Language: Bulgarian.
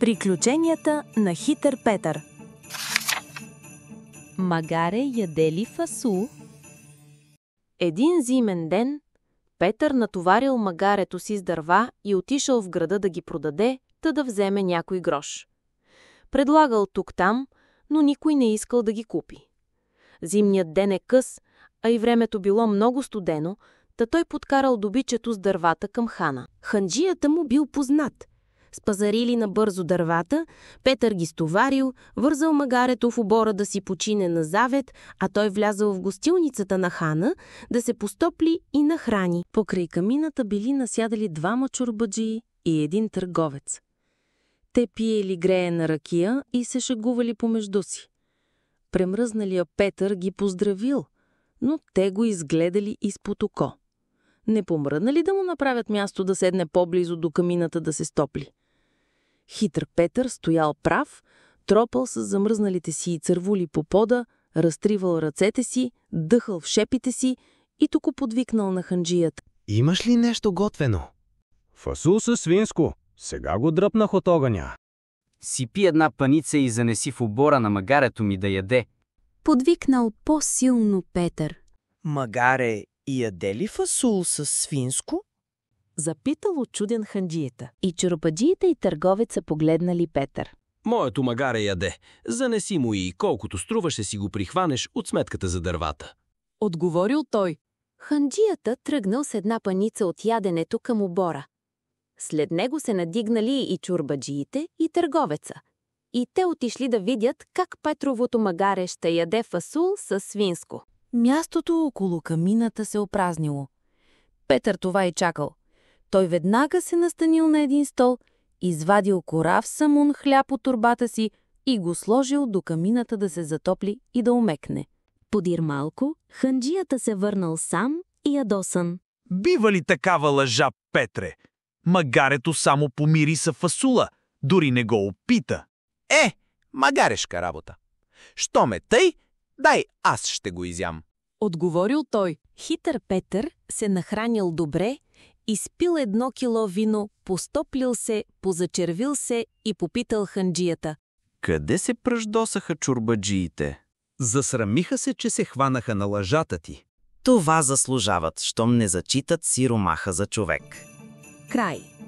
Приключенията на хитър Петър. Магаре яде ли фасул? Един зимен ден Петър натоварил магарето си с дърва и отишъл в града да ги продаде, та да вземе някой грош. Предлагал тук-там, но никой не искал да ги купи. Зимният ден е къс, а и времето било много студено, та той подкарал добичето с дървата към хана. Ханджията му бил познат. Спазарили набързо дървата, Петър ги стоварил, вързал магарето в обора да си почине на завет, а той влязъл в гостилницата на хана да се постопли и нахрани. Покрай камината били насядали двама чорбаджии и един търговец. Те пиели греена ракия и се шегували помежду си. Премръзналия Петър ги поздравил, но те го изгледали изпод око. Не помръднали да му направят място да седне по-близо до камината да се стопли. Хитър Петър стоял прав, тропал с замръзналите си и цървули по пода, разтривал ръцете си, дъхал в шепите си и току подвикнал на ханджията. Имаш ли нещо готвено? Фасул със свинско. Сега го дръпнах от огъня. Сипи една паница и занеси в обора на магарето ми да яде. Подвикнал по-силно Петър. Магаре, яде ли фасул със свинско? Запитал очуден ханджията. И чорбаджиите и търговеца погледнали Петър. Моето магаре яде. Занеси му и колкото струва ще си го прихванеш от сметката за дървата. Отговорил той. Ханджията тръгнал с една паница от яденето към обора. След него се надигнали и чорбаджиите, и търговеца. И те отишли да видят как Петровото магаре ще яде фасул със свинско. Мястото около камината се опразнило. Петър това и чакал. Той веднага се настанил на един стол, извадил корав самун хляб от торбата си и го сложил до камината да се затопли и да умекне. Подир малко, ханджията се върнал сам и ядосан. Бива ли такава лъжа, Петре? Магарето само помириса фасула, дори не го опита. Магарешка работа. Що ме тъй, дай аз ще го изям. Отговорил той. Хитър Петър се нахранил добре, изпил 1 кило вино, постоплил се, позачервил се и попитал ханджията. Къде се пръждосаха чорбаджиите? Засрамиха се, че се хванаха на лъжата ти. Това заслужават, щом не зачитат сиромаха за човек. Край.